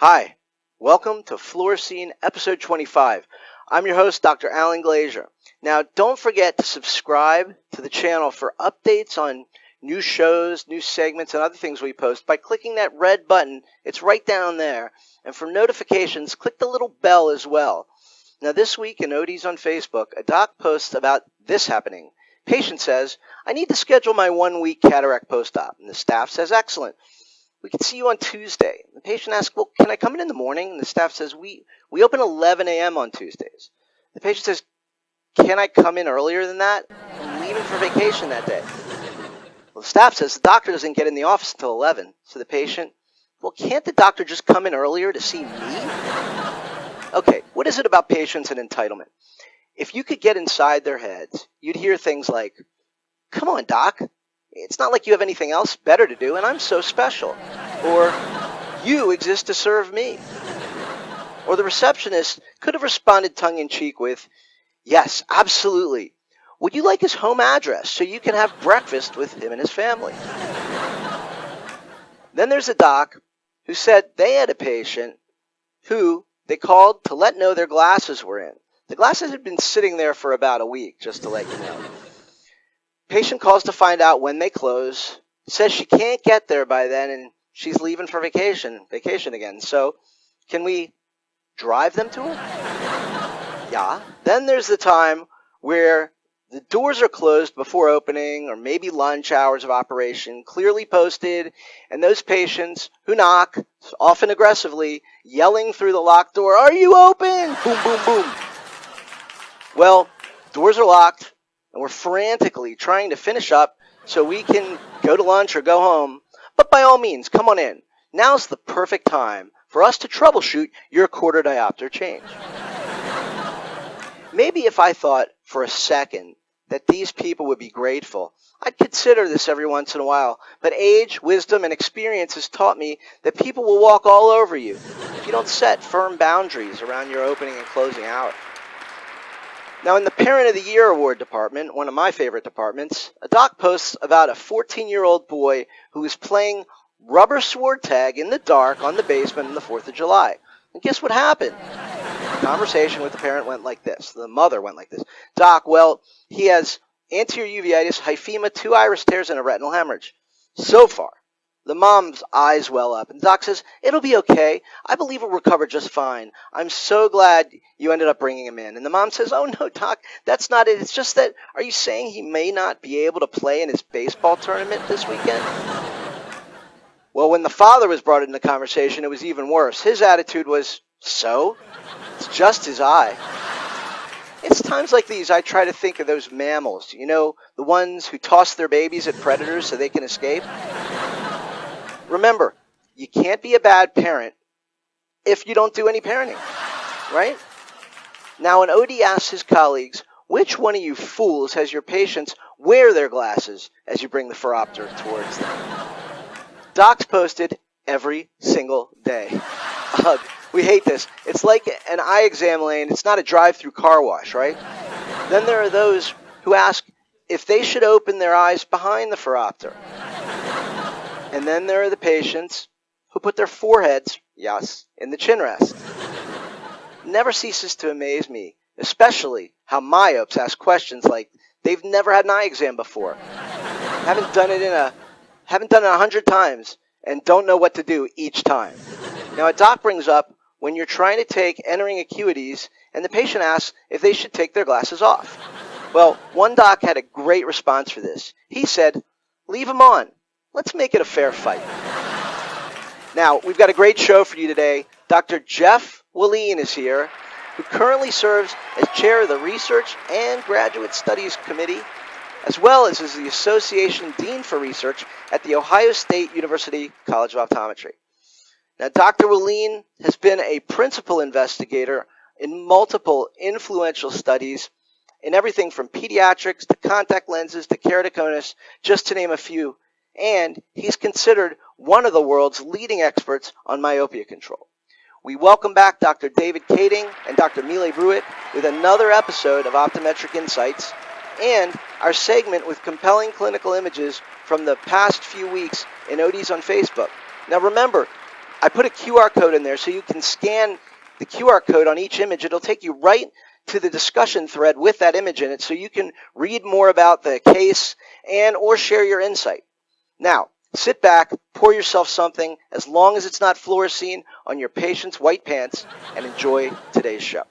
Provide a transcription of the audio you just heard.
Hi, welcome to Fluorescene episode 25. I'm your host, Dr. Alan Glazier. Now, don't forget to subscribe to the channel for updates on new shows, new segments, and other things we post by clicking that red button. It's right down there. And for notifications, click the little bell as well. Now, this week in ODs on Facebook, a doc posts about this happening. Patient says, I need to schedule my 1-week cataract post-op. And the staff says, excellent. We can see you on Tuesday. The patient asks, well, can I come in the morning? And the staff says, we open 11 a.m. on Tuesdays. The patient says, can I come in earlier than that? I'm leaving for vacation that day. Well, the staff says the doctor doesn't get in the office until 11. So the patient, well, can't the doctor just come in earlier to see me? Okay, what is it about patients and entitlement? If you could get inside their heads, you'd hear things like, come on, doc. It's not like you have anything else better to do, and I'm so special. Or, you exist to serve me. Or the receptionist could have responded tongue-in-cheek with, yes, absolutely. Would you like his home address so you can have breakfast with him and his family? Then there's a doc who said they had a patient who they called to let know their glasses were in. The glasses had been sitting there for about a week, just to let you know. Patient calls to find out when they close, says she can't get there by then, and she's leaving for vacation again. So, can we drive them to her? Yeah. Then there's the time where the doors are closed before opening, or maybe lunch hours of operation, clearly posted, and those patients who knock, often aggressively, yelling through the locked door, are you open? Boom, boom, boom. Well, doors are locked. And we're frantically trying to finish up so we can go to lunch or go home. But by all means, come on in. Now's the perfect time for us to troubleshoot your quarter diopter change. Maybe if I thought for a second that these people would be grateful, I'd consider this every once in a while. But age, wisdom, and experience has taught me that people will walk all over you if you don't set firm boundaries around your opening and closing hour. Now, in the Parent of the Year Award department, one of my favorite departments, a doc posts about a 14-year-old boy who was playing rubber sword tag in the dark on the basement on the 4th of July. And guess what happened? The conversation with the parent went like this. The mother went like this. Doc, well, he has anterior uveitis, hyphema, 2 iris tears, and a retinal hemorrhage. So far. The mom's eyes well up, and the doc says, it'll be okay. I believe he'll recover just fine. I'm so glad you ended up bringing him in. And the mom says, oh, no, doc, that's not it. It's just that, are you saying he may not be able to play in his baseball tournament this weekend? Well, when the father was brought into the conversation, it was even worse. His attitude was, so? It's just his eye. It's times like these I try to think of those mammals, you know, the ones who toss their babies at predators so they can escape. Remember, you can't be a bad parent if you don't do any parenting, right? Now, an OD asks his colleagues, which one of you fools has your patients wear their glasses as you bring the phoropter towards them? Docs posted every single day. Ugh, we hate this. It's like an eye exam lane. It's not a drive-through car wash, right? Then there are those who ask if they should open their eyes behind the phoropter. And then there are the patients who put their foreheads, yes, in the chin rest. It never ceases to amaze me, especially how myopes ask questions like they've never had an eye exam before, haven't done it 100 times, and don't know what to do each time. Now, a doc brings up when you're trying to take entering acuities, and the patient asks if they should take their glasses off. Well, one doc had a great response for this. He said, leave them on. Let's make it a fair fight. Now, we've got a great show for you today. Dr. Jeff Willeen is here, who currently serves as chair of the Research and Graduate Studies Committee, as well as the Association Dean for Research at the Ohio State University College of Optometry. Now, Dr. Willeen has been a principal investigator in multiple influential studies in everything from pediatrics to contact lenses to keratoconus, just to name a few. And he's considered one of the world's leading experts on myopia control. We welcome back Dr. David Kading and Dr. Mile Brewitt with another episode of Optometric Insights and our segment with compelling clinical images from the past few weeks in ODs on Facebook. Now remember, I put a QR code in there so you can scan the QR code on each image. It'll take you right to the discussion thread with that image in it so you can read more about the case and or share your insight. Now, sit back, pour yourself something, as long as it's not fluorescene, on your patient's white pants, and enjoy today's show.